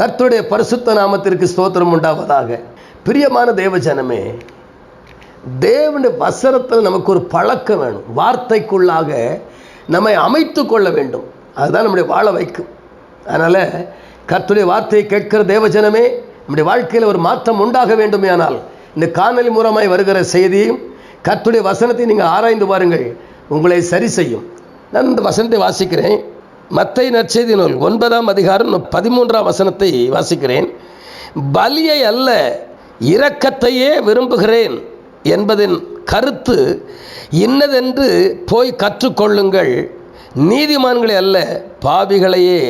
கர்த்தருடைய பரிசுத்த நாமத்திற்கு ஸ்தோத்திரம் உண்டாவதாக. பிரியமான தேவ ஜனமே, தேவனுடைய வசனத்தில் நமக்கு ஒரு பழக்கம் வேணும். வார்த்தைக்குள்ளாக நம்மை அமைத்து கொள்ள வேண்டும். அதுதான் நம்முடைய வாழ வைக்கும். அதனால் கர்த்தருடைய வார்த்தையை கேட்கிற தேவ ஜனமே, நம்முடைய வாழ்க்கையில் ஒரு மாற்றம் உண்டாக வேண்டுமே. ஆனால் இந்த காணொலி மூலமாய் வருகிற செய்தியும் கர்த்தருடைய வசனத்தை நீங்கள் ஆராய்ந்து பாருங்கள், உங்களை சரி செய்யும். நான் இந்த வசனத்தை வாசிக்கிறேன். மத்தேயு நற்செய்தி நூல் 9ஆம் அதிகாரம் 13ஆம் வசனத்தை வாசிக்கிறேன். பலியை அல்ல இரக்கத்தையே விரும்புகிறேன் என்பதின் கருத்து இன்னதென்று போய் கற்றுக்கொள்ளுங்கள். நீதிமான்களை அல்ல பாவிகளையே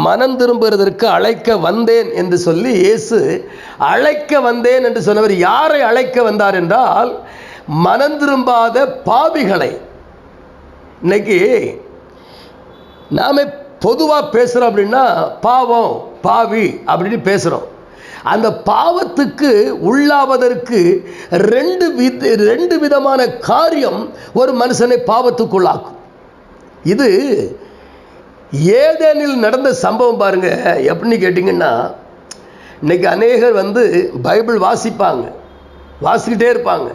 மனம் திரும்புவதற்கு அழைக்க வந்தேன் என்று சொல்லி இயேசு அழைக்க வந்தேன் என்று சொன்னவர் யாரை அழைக்க வந்தார் என்றால், மனம் திரும்பாத பாவிகளை. இன்னைக்கு நாம் பொதுவாக பேசுகிறோம் அப்படின்னா பாவம் பாவி அப்படின்னு பேசுகிறோம். அந்த பாவத்துக்கு உள்ளாவதற்கு ரெண்டு விதமான காரியம் ஒரு மனுஷனை பாவத்துக்குள்ளாக்கும். இது ஏதேனில் நடந்த சம்பவம் பாருங்க. எப்படின்னு கேட்டிங்கன்னா, இன்னைக்கு அநேகர் பைபிள் வாசிக்கிட்டே இருப்பாங்க.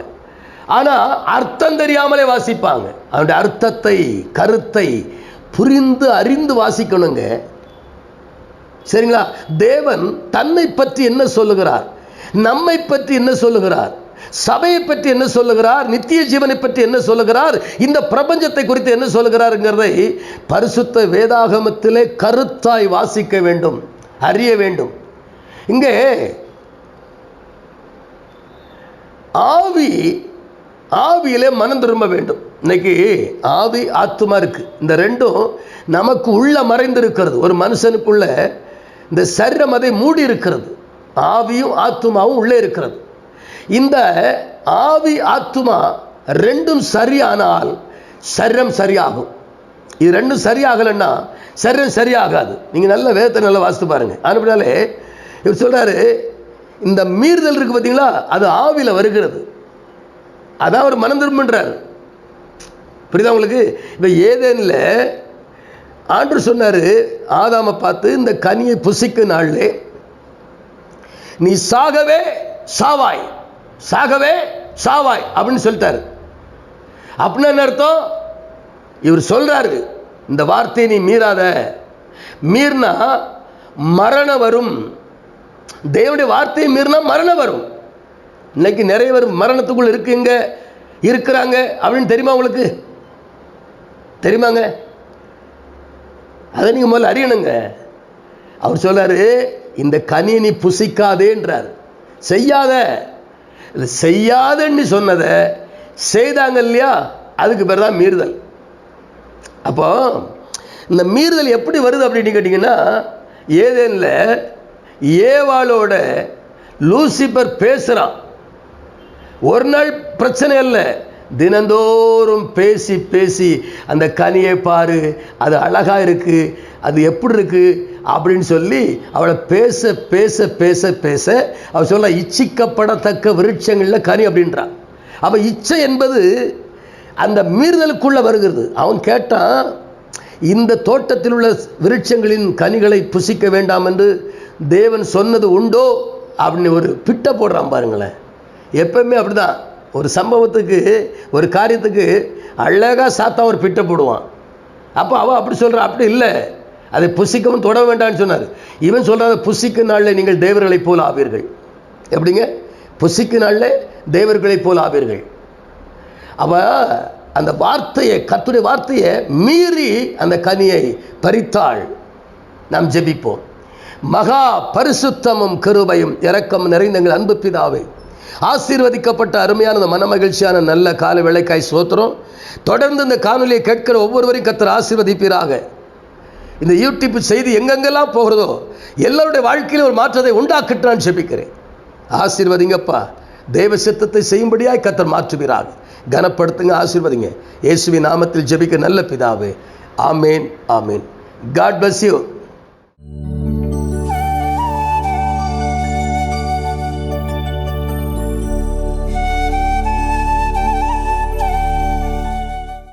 ஆனால் அர்த்தம் தெரியாமலே வாசிப்பாங்க. அவனுடைய அர்த்தத்தை கருத்தை புரிந்து அறிந்து வாசிக்கணுங்க. சரிங்களா? தேவன் தன்னை பற்றி என்ன சொல்லுகிறார், நம்மை பற்றி என்ன சொல்லுகிறார், சபையை பற்றி என்ன சொல்லுகிறார், நித்திய ஜீவனை பற்றி என்ன சொல்லுகிறார், இந்த பிரபஞ்சத்தை குறித்து என்ன சொல்லுகிறார்ங்கிறதை பரிசுத்த வேதாகமத்திலே கருத்தாய் வாசிக்க வேண்டும், அறிய வேண்டும். இங்கே ஆவியிலே மனம் திரும்ப வேண்டும். இன்னைக்கு ஆவி ஆத்துமா இருக்கு. இந்த ரெண்டும் நமக்கு உள்ள மறைந்திருக்கிறது. ஒரு மனுஷனுக்குள்ள இந்த சரீரம் அதை மூடி இருக்கிறது. ஆவியும் ஆத்துமாவும் உள்ளே இருக்கிறது. இந்த ஆவி ஆத்துமா ரெண்டும் சரியானால் சரீரம் சரியாகும். இது ரெண்டும் சரியாகலைன்னா சரீரம் சரியாகாது. நீங்கள் நல்ல வேதத்தை நல்லா வாசித்து பாருங்க. அப்படினாலே இவர் சொல்றாரு, இந்த மீறுதல் இருக்கு பார்த்தீங்களா, அது ஆவியில் வருகிறது. அதான் அவர் மனம் திரும்புன்றார். புரியுதா உங்களுக்கு? இப்போ ஏதேனில் ஆண்டவர் சொன்னார் ஆதாமை பார்த்து, இந்த கனியை புசிக்க நாளிலே நீ சாகவே சாவாய், சாகவே சாவாய் அப்படின்னு சொல்லிட்டாரு. அப்படின்னு என்ன அர்த்தம்? இவர் சொல்றாரு, இந்த வார்த்தையை நீ மீறாத, மீறினா மரணம் வரும். தேவனுடைய வார்த்தையை மீறினா மரணம் வரும். இன்னைக்கு நிறைய பேர் மரணத்துக்குள்ள இருக்கிறாங்க அப்படின்னு தெரியுமா உங்களுக்கு? தெரியுமாங்க? அதை நீங்க முதல்ல அறியணுங்க. அவர் சொல்றாரு, இந்த கனியை நீ புசிக்காதேன்றார். செய்யாதன்னு சொன்னதை செய்தாங்க இல்லையா, அதுக்கு பேர் தான் மீறுதல். அப்போ இந்த மீறுதல் எப்படி வருது அப்படின்னு கேட்டீங்கன்னா, ஏதேனில் ஏவாளோட லூசிபர் பேசுறான். ஒரு நாள் பிரச்சனை இல்லை, தினந்தோறும் பேசி பேசி அந்த கனியை பாரு, அது அழகா இருக்கு, அது எப்படி இருக்கு அப்படின்னு சொல்லி அவளை பேச பேச பேச பேச அவள் சொல்ல, இச்சிக்கப்படத்தக்க விருட்சங்கள்ல கனி அப்படின்றான். அப்ப இச்சை என்பது அந்த மீறுதலுக்குள்ள வருகிறது. அவன் கேட்டான், இந்த தோட்டத்தில் உள்ள விருட்சங்களின் கனிகளை புசிக்க வேண்டாம் என்று தேவன் சொன்னது உண்டோ அப்படின்னு ஒரு பிட்ட போடுறான் பாருங்களேன். எப்பவுமே அப்படிதான். ஒரு சம்பவத்துக்கு ஒரு காரியத்துக்கு அழகா சாத்தா ஒரு பிட்ட போடுவான். அப்போ அவன் அப்படி சொல்றான், அப்படி இல்லை, அதை புசிக்கவும் தொட வேண்டாம்னு சொன்னார். இவன் சொல்றாங்க, புசிக்க நாளில் நீங்கள் தேவர்களைப் போல் ஆவீர்கள். எப்படிங்க? புசிக்க நாளில் தேவர்களைப் போல் ஆவீர்கள். அவ அந்த வார்த்தையை, கர்த்தருடைய வார்த்தையை மீறி அந்த கனியை பறித்தாள். நாம் ஜெபிப்போம். மகா பரிசுத்தமும் கிருபையும் இரக்கம் நிறைந்த எங்கள் அன்பு பிதாவே, ஆசீர்வதிக்கப்பட்ட அருமையான மன மகிழ்ச்சியான நல்ல கால வேளைக்காய் ஸ்தோத்திரம். தொடர்ந்து இந்த காணொலியை கேட்கிற ஒவ்வொருவரையும் கர்த்தர் ஆசீர்வதிப்பீராக. இந்த யூடியூப் செய்தி எங்கெங்கெல்லாம் போகிறதோ எல்லாருடைய வாழ்க்கையில ஒரு மாற்றத்தை உண்டாக்கிட்டான்னு ஜெபிக்கிறேன். ஆசீர்வதிங்கப்பா. தேவ சித்தத்தை செய்யும்படியாய் கர்த்தர் மாற்றுவீராக. கனப்படுத்துங்க, ஆசீர்வதிங்க. இயேசுவின் நாமத்தில் ஜெபிக்க நல்ல பிதாவே. ஆமேன், ஆமேன். God bless you.